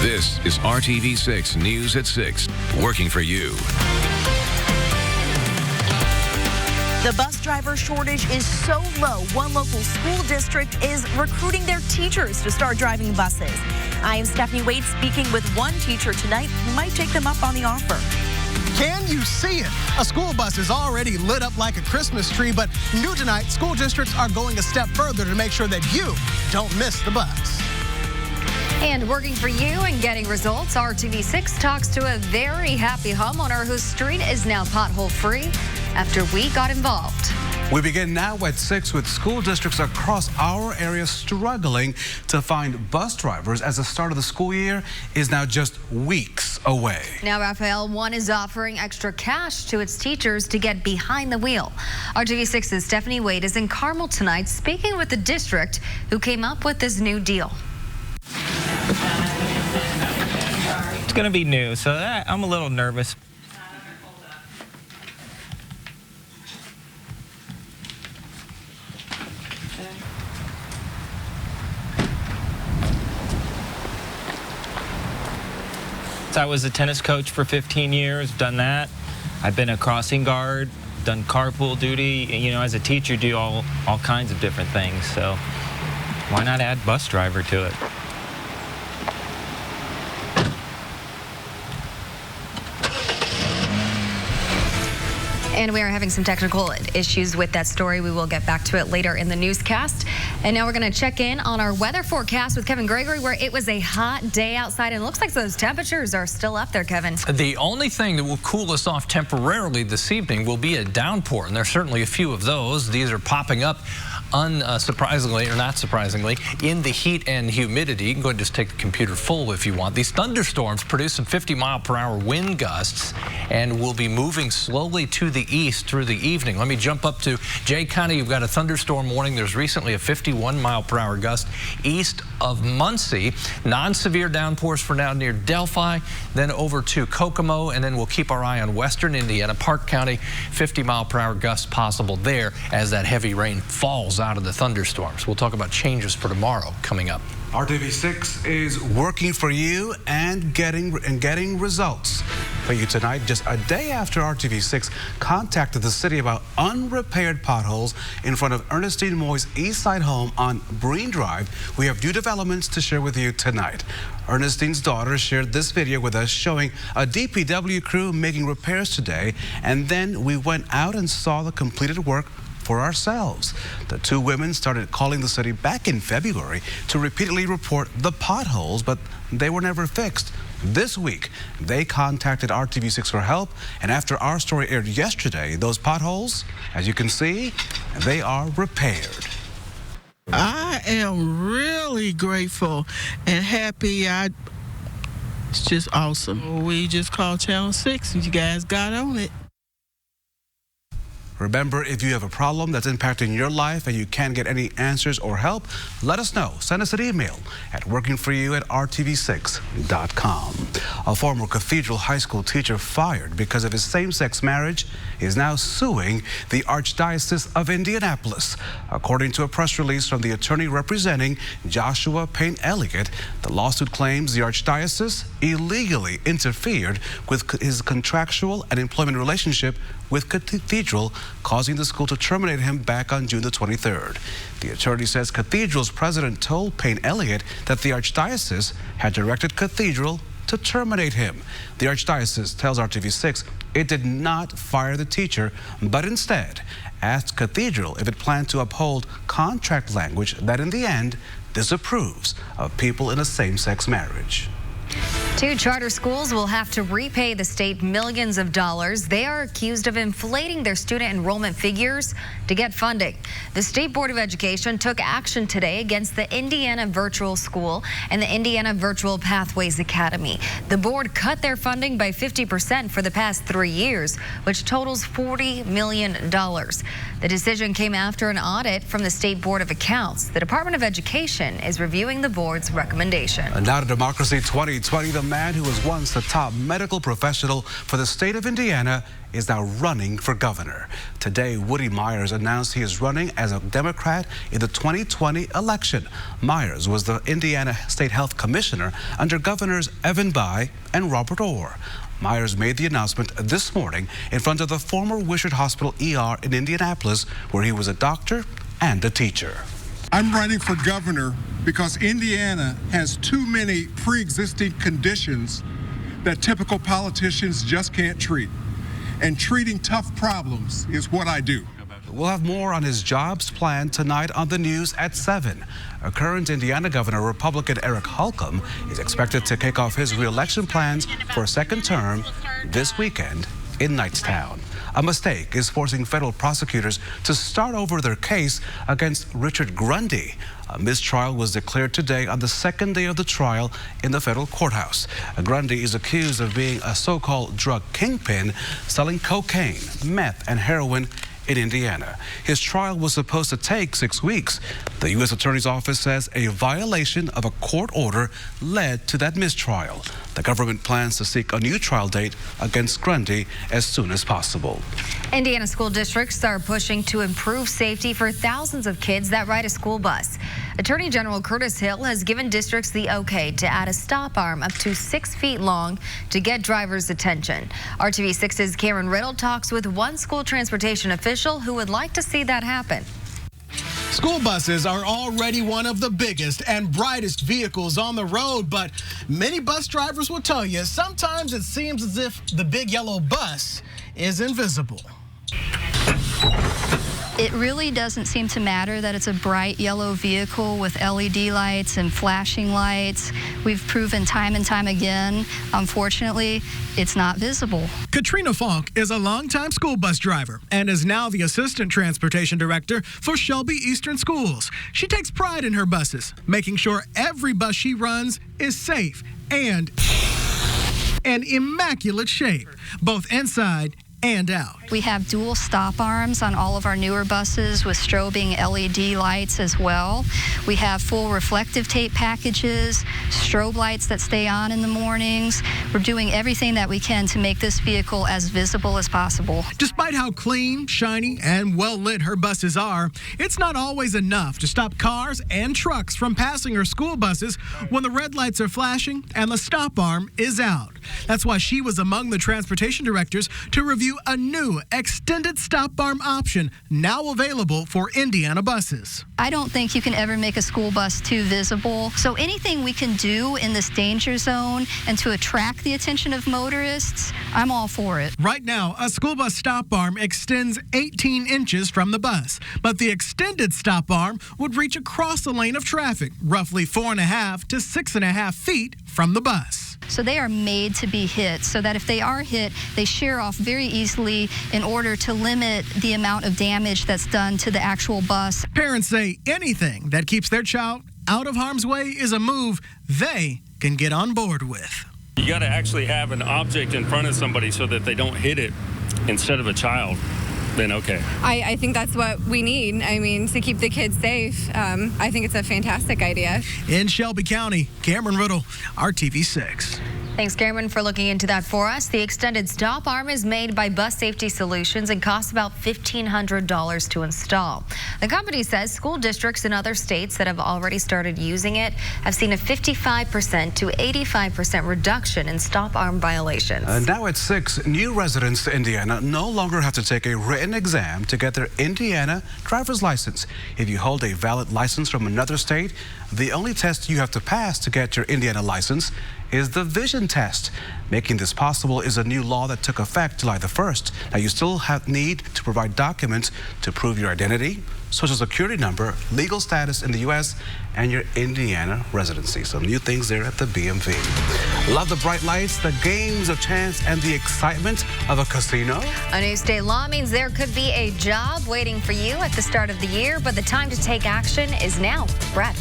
This is RTV6 News at 6, working for you. The bus driver shortage is so low, one local school district is recruiting their teachers to start driving buses. I am Stephanie Wade speaking with one teacher tonight who might take them up on the offer. Can you see it? A school bus is already lit up like a Christmas tree, but new tonight, school districts are going a step further to make sure that you don't miss the bus. And working for you and getting results, RTV6 talks to a very happy homeowner whose street is now pothole-free after we got involved. We begin now at 6 with school districts across our area struggling to find bus drivers as the start of the school year is now just weeks away. Now, Raphael, one is offering extra cash to its teachers to get behind the wheel. RTV6's Stephanie Wade is in Carmel tonight speaking with the district who came up with this new deal. It's going to be new, so I'm a little nervous. I was a tennis coach for 15 years, done that. I've been a crossing guard, done carpool duty. You know, as a teacher, do all kinds of different things, so why not add bus driver to it? And we are having some technical issues with that story. We will get back to it later in the newscast. And now we're going to check in on our weather forecast with Kevin Gregory, where it was a hot day outside, and it looks like those temperatures are still up there, Kevin. The only thing that will cool us off temporarily this evening will be a downpour, and there's certainly a few of those. These are popping up unsurprisingly, or not surprisingly, in the heat and humidity. You can go ahead and just take the computer full if you want. These thunderstorms produce some 50-mile-per-hour wind gusts and will be moving slowly to the east through the evening. Let me jump up to Jay County. You've got a thunderstorm warning. There's recently a 51-mile-per-hour gust east of Muncie. Non-severe downpours for now near Delphi, then over to Kokomo, and then we'll keep our eye on western Indiana. Park County, 50-mile-per-hour gusts possible there as that heavy rain falls out of the thunderstorms. We'll talk about changes for tomorrow coming up. RTV6 is working for you and getting results for you tonight. Just a day after RTV6 contacted the city about unrepaired potholes in front of Ernestine Moy's East Side home on Breen Drive, we have new developments to share with you tonight. Ernestine's daughter shared this video with us showing a DPW crew making repairs today, and then we went out and saw the completed work for ourselves. The two women started calling the city back in February to repeatedly report the potholes, but they were never fixed. This week, they contacted RTV6 for help, and after our story aired yesterday, those potholes, as you can see, they are repaired. I am really grateful and happy. It's just awesome. We just called Channel 6 and you guys got on it. Remember, if you have a problem that's impacting your life and you can't get any answers or help, let us know. Send us an email at workingforyou@rtv6.com. A former Cathedral High School teacher fired because of his same-sex marriage is now suing the Archdiocese of Indianapolis. According to a press release from the attorney representing Joshua Payne Elliott, the lawsuit claims the Archdiocese illegally interfered with his contractual and employment relationship with Cathedral, causing the school to terminate him back on June the 23rd. The attorney says Cathedral's president told Payne Elliott that the Archdiocese had directed Cathedral to terminate him. The Archdiocese tells RTV6 it did not fire the teacher, but instead asked Cathedral if it planned to uphold contract language that in the end disapproves of people in a same-sex marriage. Two charter schools will have to repay the state millions of dollars. They are accused of inflating their student enrollment figures to get funding. The State Board of Education took action today against the Indiana Virtual School and the Indiana Virtual Pathways Academy. The board cut their funding by 50% for the past 3 years, which totals $40 million. The decision came after an audit from the State Board of Accounts. The Department of Education is reviewing the board's recommendation. And now to Democracy 2020. The man who was once the top medical professional for the state of Indiana is now running for governor. Today, Woody Myers announced he is running as a Democrat in the 2020 election. Myers was the Indiana State Health Commissioner under Governors Evan Bayh and Robert Orr. Myers made the announcement this morning in front of the former Wishart Hospital ER in Indianapolis, where he was a doctor and a teacher. I'm running for governor because Indiana has too many pre-existing conditions that typical politicians just can't treat. And treating tough problems is what I do. We'll have more on his jobs plan tonight on the news at 7. A current Indiana governor, Republican Eric Holcomb, is expected to kick off his re-election plans for a second term this weekend in Knightstown. A mistake is forcing federal prosecutors to start over their case against Richard Grundy. A mistrial was declared today on the second day of the trial in the federal courthouse. Grundy is accused of being a so-called drug kingpin, selling cocaine, meth, and heroin in Indiana. His trial was supposed to take 6 weeks. The U.S. Attorney's Office says a violation of a court order led to that mistrial. The government plans to seek a new trial date against Grundy as soon as possible. Indiana school districts are pushing to improve safety for thousands of kids that ride a school bus. Attorney General Curtis Hill has given districts the okay to add a stop arm up to 6 feet long to get drivers' attention. RTV6's Cameron Riddle talks with one school transportation official who would like to see that happen. School buses are already one of the biggest and brightest vehicles on the road, but many bus drivers will tell you sometimes it seems as if the big yellow bus is invisible. It really doesn't seem to matter that it's a bright yellow vehicle with LED lights and flashing lights. We've proven time and time again, unfortunately, it's not visible. Katrina Falk is a longtime school bus driver and is now the assistant transportation director for Shelby Eastern Schools. She takes pride in her buses, making sure every bus she runs is safe and in immaculate shape, both inside and out. We have dual stop arms on all of our newer buses with strobing LED lights as well. We have full reflective tape packages, strobe lights that stay on in the mornings. We're doing everything that we can to make this vehicle as visible as possible. Despite how clean, shiny, and well-lit her buses are, it's not always enough to stop cars and trucks from passing her school buses when the red lights are flashing and the stop arm is out. That's why she was among the transportation directors to review a new extended stop arm option now available for Indiana buses. I don't think you can ever make a school bus too visible. So anything we can do in this danger zone and to attract the attention of motorists, I'm all for it. Right now, a school bus stop arm extends 18 inches from the bus, but the extended stop arm would reach across the lane of traffic, roughly 4.5 to 6.5 feet from the bus. So they are made to be hit so that if they are hit, they shear off very easily in order to limit the amount of damage that's done to the actual bus. Parents say anything that keeps their child out of harm's way is a move they can get on board with. You got to actually have an object in front of somebody so that they don't hit it instead of a child. Then okay. I think that's what we need. I mean, to keep the kids safe. I think it's a fantastic idea. In Shelby County, Cameron Riddle, RTV6. Thanks, Cameron, for looking into that for us. The extended stop arm is made by Bus Safety Solutions and costs about $1,500 to install. The company says school districts in other states that have already started using it have seen a 55% to 85% reduction in stop arm violations. Now at 6, new residents to Indiana no longer have to take a written exam to get their Indiana driver's license. If you hold a valid license from another state, the only test you have to pass to get your Indiana license is the vision test. Making this possible is a new law that took effect July the 1st. Now you still need to provide documents to prove your identity, social security number, legal status in the U.S., and your Indiana residency. Some new things there at the BMV. Love the bright lights, the games of chance, and the excitement of a casino? A new state law means there could be a job waiting for you at the start of the year, but the time to take action is now. Brett.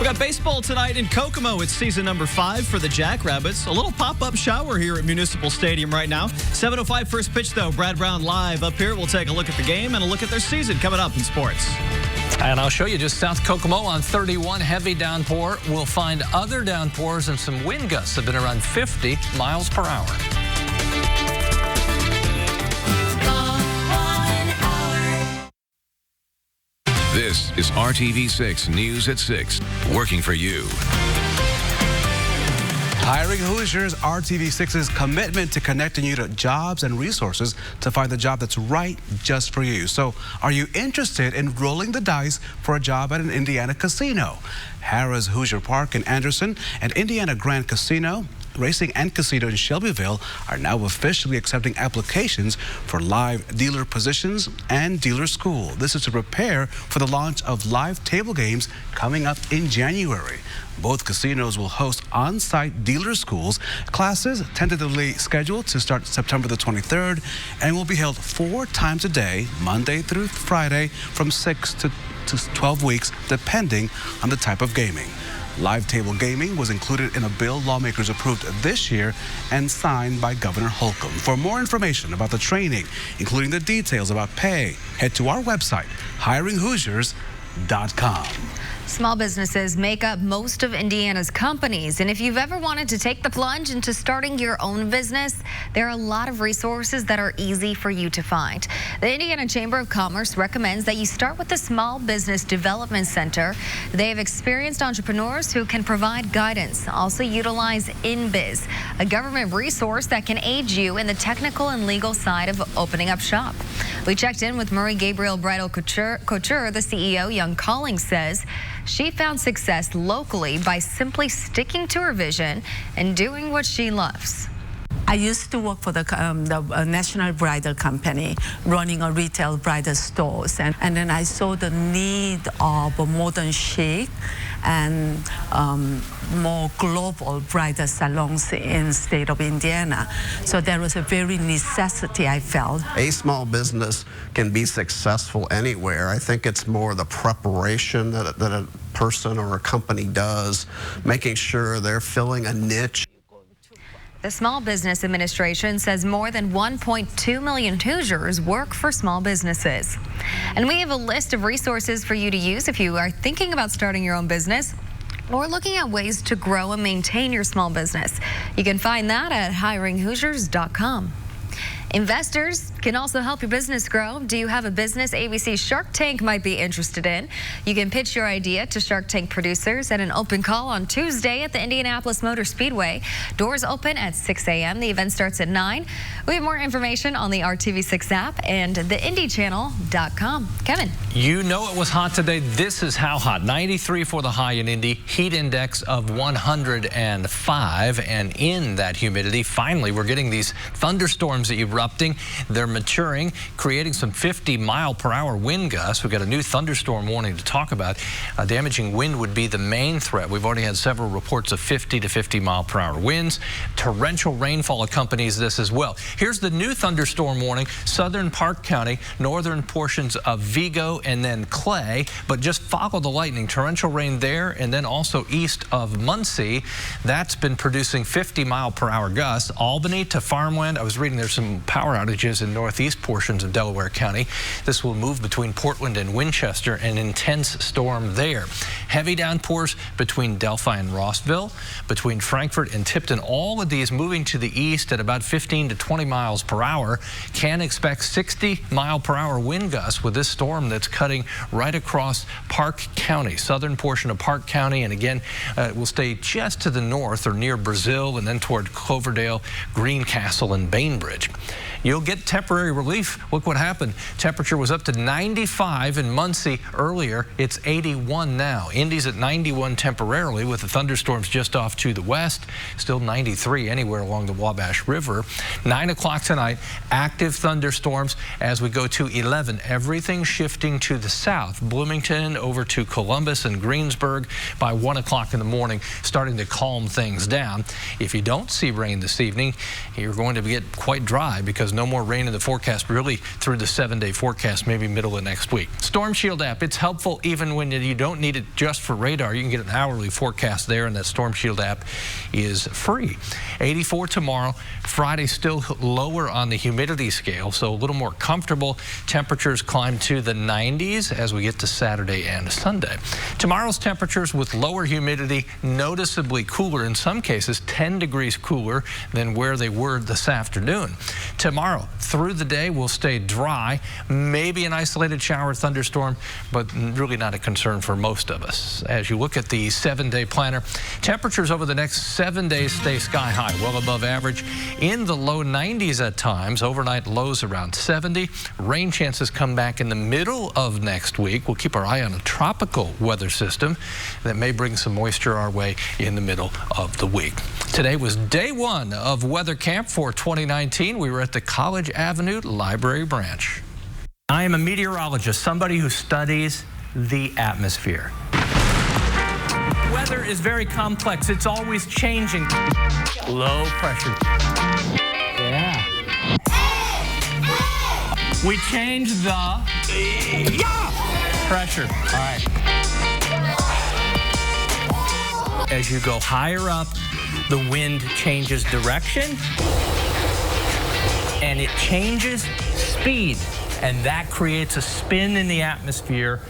We got baseball tonight in Kokomo. It's season number 5 for the Jackrabbits. A little pop-up shower here at Municipal Stadium right now. 7:05 first pitch, though. Brad Brown live up here. We'll take a look at the game and a look at their season coming up in sports. And I'll show you just south of Kokomo on 31, heavy downpour. We'll find other downpours and some wind gusts have been around 50 miles per hour. This is RTV6 News at 6, working for you. Hiring Hoosiers, RTV6's commitment to connecting you to jobs and resources to find the job that's right just for you. So are you interested in rolling the dice for a job at an Indiana casino? Harrah's Hoosier Park in Anderson and Indiana Grand Casino, Racing and Casino in Shelbyville are now officially accepting applications for live dealer positions and dealer school. This is to prepare for the launch of live table games coming up in January. Both casinos will host on-site dealer schools. Classes tentatively scheduled to start September the 23rd and will be held 4 times a day, Monday through Friday, from 6 to 12 weeks, depending on the type of gaming. Live table gaming was included in a bill lawmakers approved this year and signed by Governor Holcomb. For more information about the training, including the details about pay, head to our website, hiringhoosiers.com. Small businesses make up most of Indiana's companies, and if you've ever wanted to take the plunge into starting your own business, there are a lot of resources that are easy for you to find. The Indiana Chamber of Commerce recommends that you start with the Small Business Development Center. They have experienced entrepreneurs who can provide guidance. Also utilize InBiz, a government resource that can aid you in the technical and legal side of opening up shop. We checked in with Murray Gabriel Bridal Couture. The CEO, Young Collings, says she found success locally by simply sticking to her vision and doing what she loves. I used to work for the National Bridal Company, running a retail bridal stores. And then I saw the need of a modern chic and more global bridal salons in the state of Indiana. So there was a very necessity I felt. A small business can be successful anywhere. I think it's more the preparation that a person or a company does, making sure they're filling a niche. The Small Business Administration says more than 1.2 million Hoosiers work for small businesses. And we have a list of resources for you to use if you are thinking about starting your own business or looking at ways to grow and maintain your small business. You can find that at hiringhoosiers.com. Investors can also help your business grow. Do you have a business ABC Shark Tank might be interested in? You can pitch your idea to Shark Tank producers at an open call on Tuesday at the Indianapolis Motor Speedway. Doors open at 6 a.m. The event starts at 9. We have more information on the RTV6 app and theindychannel.com. Kevin. You know it was hot today. This is how hot. 93 for the high in Indy. Heat index of 105. And in that humidity, finally, we're getting these thunderstorms erupting. They're maturing, creating some 50-mile-per-hour wind gusts. We've got a new thunderstorm warning to talk about. Damaging wind would be the main threat. We've already had several reports of 50 to 50-mile-per-hour winds. Torrential rainfall accompanies this as well. Here's the new thunderstorm warning. Southern Park County, northern portions of Vigo, and then Clay. But just follow the lightning. Torrential rain there, and then also east of Muncie. That's been producing 50-mile-per-hour gusts. Albany to farmland. I was reading there's some power outages in northeast portions of Delaware County. This will move between Portland and Winchester, an intense storm there. Heavy downpours between Delphi and Rossville, between Frankfort and Tipton. All of these moving to the east at about 15 to 20 miles per hour. Can expect 60-mile-per-hour wind gusts with this storm that's cutting right across Park County, southern portion of Park County, and again, will stay just to the north or near Brazil and then toward Cloverdale, Greencastle, and Bainbridge. You'll get temporary relief. Look what happened. Temperature was up to 95 in Muncie earlier. It's 81 now. Indy's at 91 temporarily with the thunderstorms just off to the west. Still 93 anywhere along the Wabash River. 9 o'clock tonight, active thunderstorms as we go to 11. Everything shifting to the south. Bloomington over to Columbus and Greensburg by 1 o'clock in the morning, starting to calm things down. If you don't see rain this evening, you're going to get quite dry because no more rain in the forecast really through the 7-day forecast, maybe middle of next week. Storm Shield app, it's helpful even when you don't need it just for radar. You can get an hourly forecast there, and that Storm Shield app is free. 84 tomorrow. Friday still lower on the humidity scale, so a little more comfortable. Temperatures climb to the 90s as we get to Saturday and Sunday. Tomorrow's temperatures with lower humidity, noticeably cooler, in some cases 10 degrees cooler than where they were this afternoon. Tomorrow through the day will stay dry, maybe an isolated shower thunderstorm, but really not a concern for most of us. As you look at the 7-day planner, temperatures over the next 7 days stay sky high, well above average, in the low 90s at times. Overnight lows around 70. Rain chances come back in the middle of next week. We'll keep our eye on a tropical weather system that may bring some moisture our way in the middle of the week. Today was day one of weather camp for 2019. We were at the College Avenue Library Branch. I am a meteorologist, somebody who studies the atmosphere. Weather is very complex. It's always changing. Low pressure. Yeah. We change the pressure. All right. As you go higher up, the wind changes direction and it changes speed. And that creates a spin in the atmosphere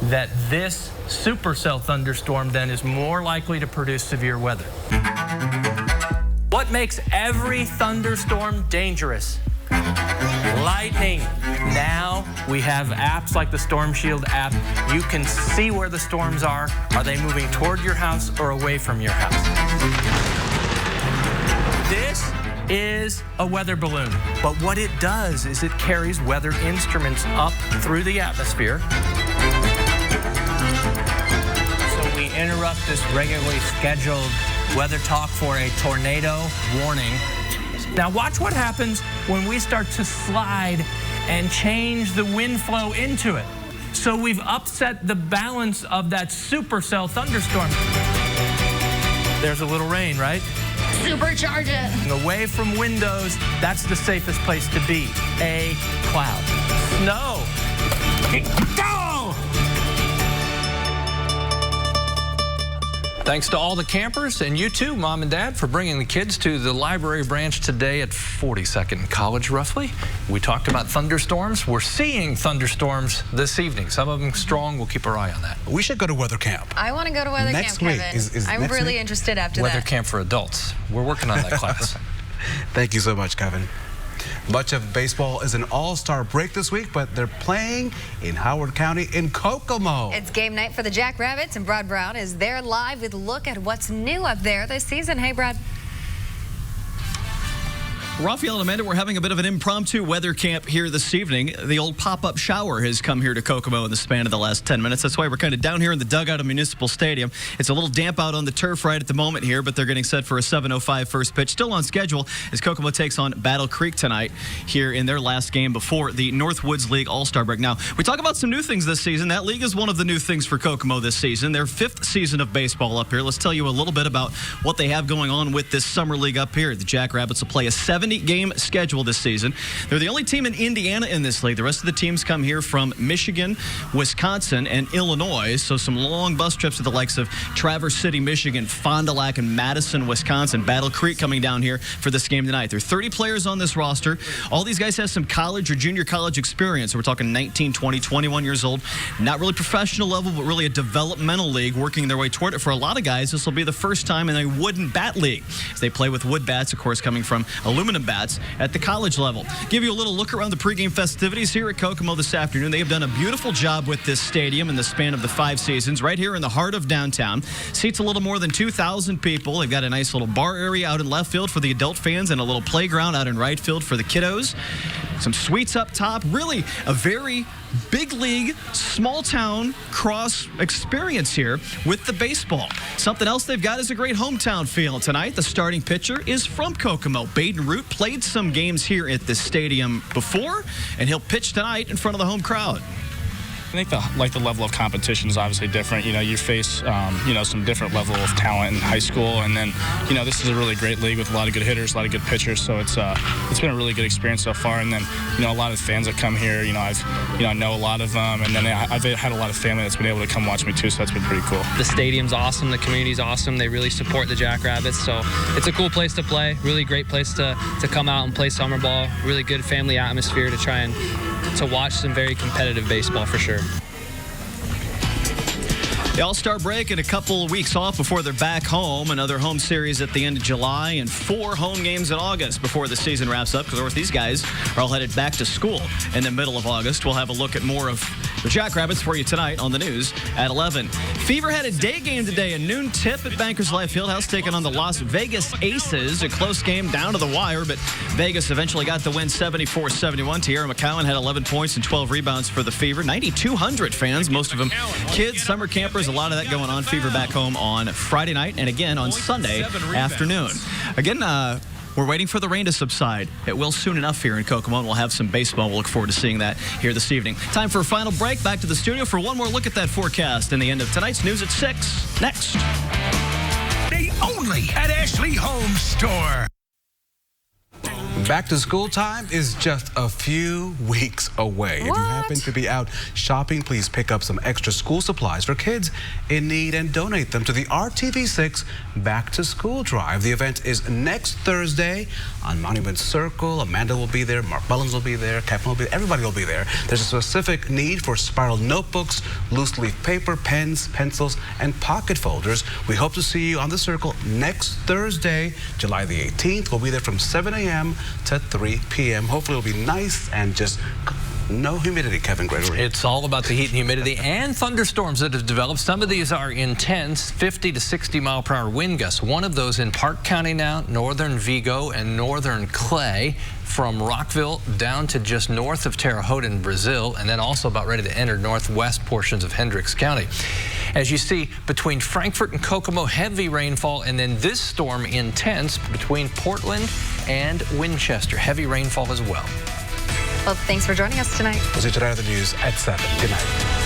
that this supercell thunderstorm then is more likely to produce severe weather. What makes every thunderstorm dangerous? Lightning. Now we have apps like the Storm Shield app. You can see where the storms are. Are they moving toward your house or away from your house? This is a weather balloon, but what it does is it carries weather instruments up through the atmosphere. So we interrupt this regularly scheduled weather talk for a tornado warning. Now watch what happens when we start to slide and change the wind flow into it. So we've upset the balance of that supercell thunderstorm. There's a little rain, right? Supercharge it. Away from windows, that's the safest place to be. A cloud. Snow. Go! Thanks to all the campers and you too, Mom and Dad, for bringing the kids to the library branch today at 42nd College, roughly. We talked about thunderstorms. We're seeing thunderstorms this evening. Some of them strong. We'll keep our eye on that. We should go to weather camp. I want to go to weather camp, Kevin. I'm really interested after that. Weather camp for adults. We're working on that class. Thank you so much, Kevin. Much of baseball is an all-star break this week, but they're playing in Howard County in Kokomo. It's game night for the Jackrabbits, and Brad Brown is there live with a look at what's new up there this season. Hey, Brad. Raphael and Amanda, we're having a bit of an impromptu weather camp here this evening. The old pop-up shower has come here to Kokomo in the span of the last 10 minutes. That's why we're kind of down here in the dugout of Municipal Stadium. It's a little damp out on the turf right at the moment here, but they're getting set for a 7:05 first pitch. Still on schedule as Kokomo takes on Battle Creek tonight here in their last game before the Northwoods League All-Star break. Now, we talk about some new things this season. That league is one of the new things for Kokomo this season. Their 5th season of baseball up here. Let's tell you a little bit about what they have going on with this summer league up here. The Jackrabbits will play a 70-game schedule this season. They're the only team in Indiana in this league. The rest of the teams come here from Michigan, Wisconsin, and Illinois. So some long bus trips to the likes of Traverse City, Michigan, Fond du Lac, and Madison, Wisconsin. Battle Creek coming down here for this game tonight. There are 30 players on this roster. All these guys have some college or junior college experience. So we're talking 19, 20, 21 years old. Not really professional level, but really a developmental league working their way toward it. For a lot of guys, this will be the first time in a wooden bat league. As they play with wood bats, of course, coming from aluminum bats at the college level. Give you a little look around the pregame festivities here at Kokomo this afternoon. They have done a beautiful job with this stadium in the span of the 5 seasons, right here in the heart of downtown. Seats a little more than 2,000 people. They've got a nice little bar area out in left field for the adult fans and a little playground out in right field for the kiddos. Some suites up top. Really a very big league, small town cross experience here with the baseball. Something else they've got is a great hometown feel. Tonight, the starting pitcher is from Kokomo. Baden Root played some games here at this stadium before, and he'll pitch tonight in front of the home crowd. I think the level of competition is obviously different. You know, you face some different level of talent in high school, and then this is a really great league with a lot of good hitters, a lot of good pitchers. So it's been a really good experience so far. And then a lot of the fans that come here, I know a lot of them, and then I've had a lot of family that's been able to come watch me too. So that's been pretty cool. The stadium's awesome. The community's awesome. They really support the Jackrabbits. So it's a cool place to play. Really great place to come out and play summer ball. Really good family atmosphere to try and to watch some very competitive baseball for sure. The All-Star break and a couple of weeks off before they're back home. Another home series at the end of July and 4 home games in August before the season wraps up, because these guys are all headed back to school in the middle of August. We'll have a look at more of the Jackrabbits for you tonight on the news at 11. Fever had a day game today, a noon tip at Bankers Life Fieldhouse, taking on the Las Vegas Aces. A close game down to the wire, but Vegas eventually got the win 74-71. Tierra McCowan had 11 points and 12 rebounds for the Fever. 9,200 fans, most of them kids, summer campers. A lot of that going on. Fever back home on Friday night and again on Sunday afternoon. Again, we're waiting for the rain to subside. It will soon enough here in Kokomo, and we'll have some baseball. We'll look forward to seeing that here this evening. Time for a final break. Back to the studio for one more look at that forecast and the end of tonight's news at 6. Next. Only at Ashley Home Store. Back to school time is just a few weeks away. If you happen to be out shopping, please pick up some extra school supplies for kids in need and donate them to the RTV6 Back to School Drive. The event is next Thursday on Monument Circle. Amanda will be there, Mark Mullins will be there, Kevin will be there, everybody will be there. There's a specific need for spiral notebooks, loose leaf paper, pens, pencils, and pocket folders. We hope to see you on the circle next Thursday, July the 18th. We'll be there from 7 a.m. to 3 p.m. Hopefully it'll be nice and just no humidity, Kevin Gregory. It's all about the heat and humidity and thunderstorms that have developed. Some of these are intense, 50 to 60 mile per hour wind gusts. One of those in Park County now, northern Vigo and northern Clay, from Rockville down to just north of Terre Haute in Brazil, and then also about ready to enter northwest portions of Hendricks County. As you see, between Frankfort and Kokomo, heavy rainfall, and then this storm intense between Portland and Winchester. Heavy rainfall as well. Well, thanks for joining us tonight. We'll see you tonight at the news at 7. Good night.